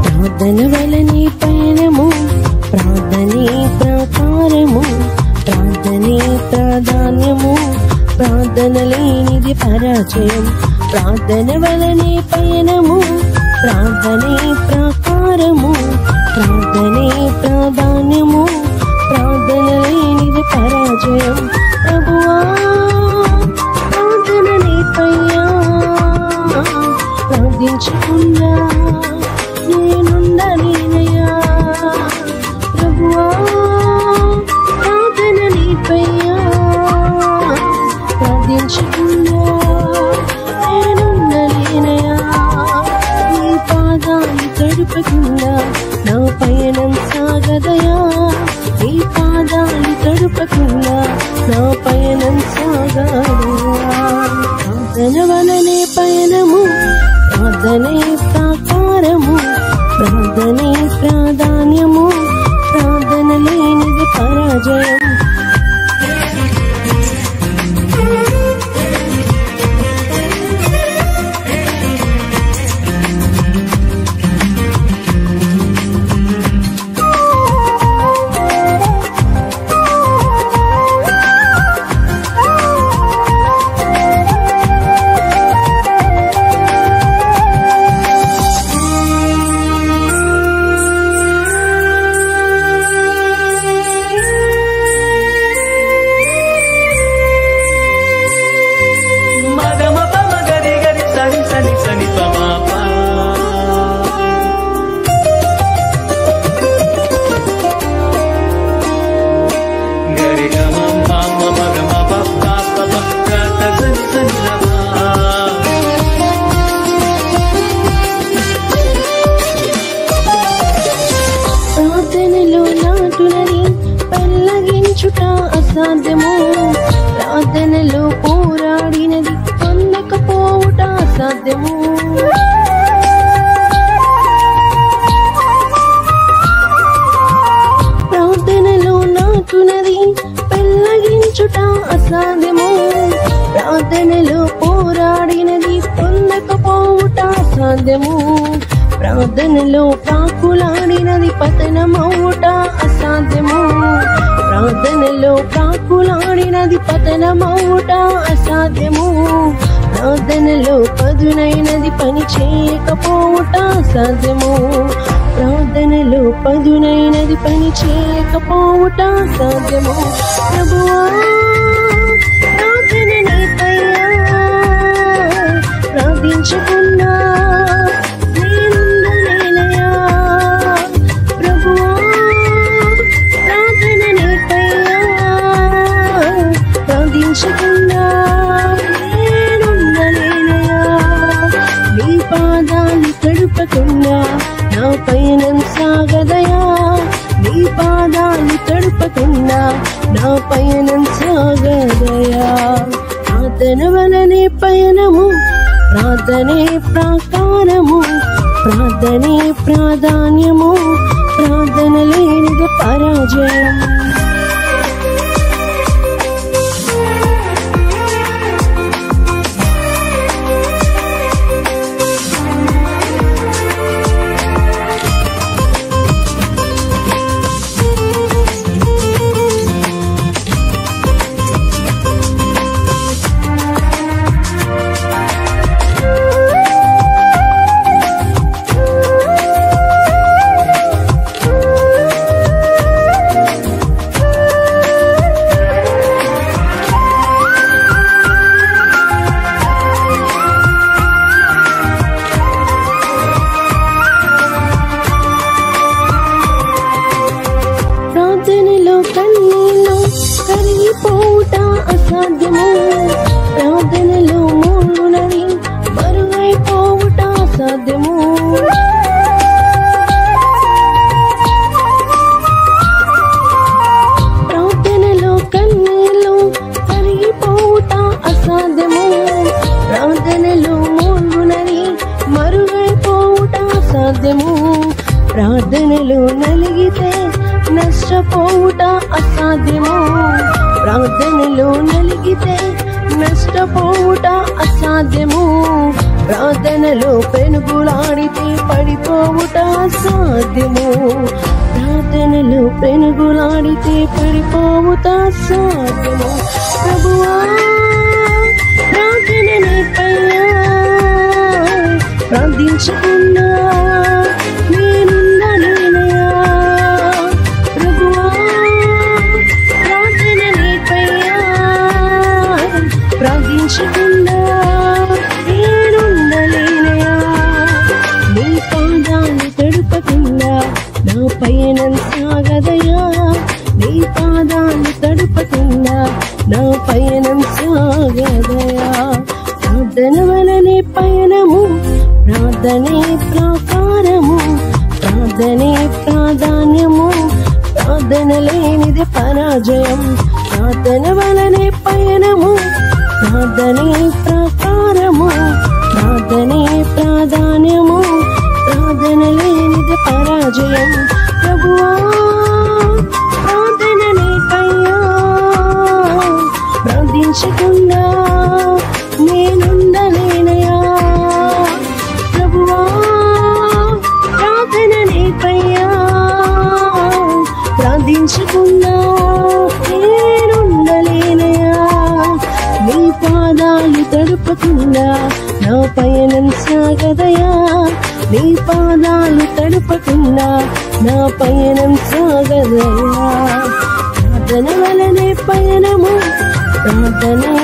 ప్రార్థనవలనే పయనము ప్రార్థనే ప్రాకారము ప్రార్థనే ప్రాధాన్యము ప్రార్థన లేనిది పరాజయం ప్రార్థనవలనే పయనము ప్రార్థనే ప్రాకారము ప్రార్థనే ప్రాధాన్యము ప్రార్థన లేనిది పరాజయం ప్రభువా ప్రార్థన నీపయ్యా ప్రార్థించకుండా నేనుండలేనయ్యా ప్రభువా ప్రార్థన నీపయ్యా ప్రార్థించకుండా నేనుండలేనయ్యా నీ పాదాలు తడుపకుండా నా పయనం సాగదయా నీ పాదాలు తడుపకుండా నా పయనం సాగదయా ప్రార్థనవలనే పయనము ప్రార్థనే ప్రాకారము ప్రార్థనే ప్రాధాన్యము ప్రార్థన లేనిది పరాజయం అసాధ్యము ప్రార్థనలో పోరాడినది పొందకపోవుట అసాధ్యము ప్రార్థనలో నాటునది పెళ్ళగించుట అసాధ్యము ప్రార్థనలో పోరాడినది పొందకపోవుట అసాధ్యము ప్రార్థనలో ప్రాకులాడినది పతనమవుట అసాధ్యము ప్రార్థనలో ప్రాకులాడినది పతనమవుట అసాధ్యము ప్రార్థనలో పదునైనది పని చేయకపోవుట అసాధ్యము ప్రార్థనలో పదునైనది పని చేయకపోవుట అసాధ్యము ప్రభువా ప్రార్థన నీపయ్యా ప్రార్థించకుండా నేనుండలేనయ్యా ప్రభువా ప్రార్థన నీపయ్యా ప్రార్థించకుండా నేనుండలేనయ్యా నీ పాదాలు తడుపకుండా నా పయనం సాగదయా నీ పాదాలు తడుపకుండా నా పయనం సాగదయా ప్రార్థనవలనే పయనము ప్రార్థనే ప్రాకారము ప్రార్థనే ప్రాధాన్యము ప్రార్థన లేనిది పరాజయం ప్రార్థనలో నలిగితే నష్టపోవుట అసాధ్యము. ప్రార్థనలో నలిగితే నష్టపోవుట అసాధ్యము. ప్రార్థనలో పెనుగులాడితే పడిపోవుట అసాధ్యము. ప్రార్థనలో పెనుగులాడితే పడిపోవుట అసాధ్యము. ప్రభువా ప్రార్థన నేర్పయ్యా, ప్రార్థించకుండా నేనుండలేనయ్యా. ప్రభువా ప్రార్థన నేర్పయ్యా, ప్రార్థించకుండా నేనుండలేనయ్యా. నీ పాదాలు తడుపకుండా నా పయనం సాగదయా. నీ పాదాలు తడుపకుండా నా పయనం సాగదయా. ప్రార్థన వలనే పయనము, ప్రార్థనే ప్రాకారము, ప్రార్థనే ప్రాధాన్యము, ప్రార్థన లేనిది పరాజయం. ప్రార్థన వలనే పయనము, ప్రార్థనే ప్రాకారము, ప్రార్థనే ప్రాధాన్యము, ప్రార్థన లేనిది పరాజయం. ప్రభువా ప్రార్థన నేర్పయ్యా, ప్రార్థించకుండా నేనుండలేనయ్యా. ప్రభువా ప్రార్థన నేర్పయ్యా, ప్రార్థించకుండా నేనుండలేనయ్యా. నీ పాదాలు తడుపకుండా నా పయనం సాగదయా. నీ పాదాలు తడుపకుండా నా పయనం సాగదయా. ప్రార్థన వలనే పయనము, ప్రార్థనే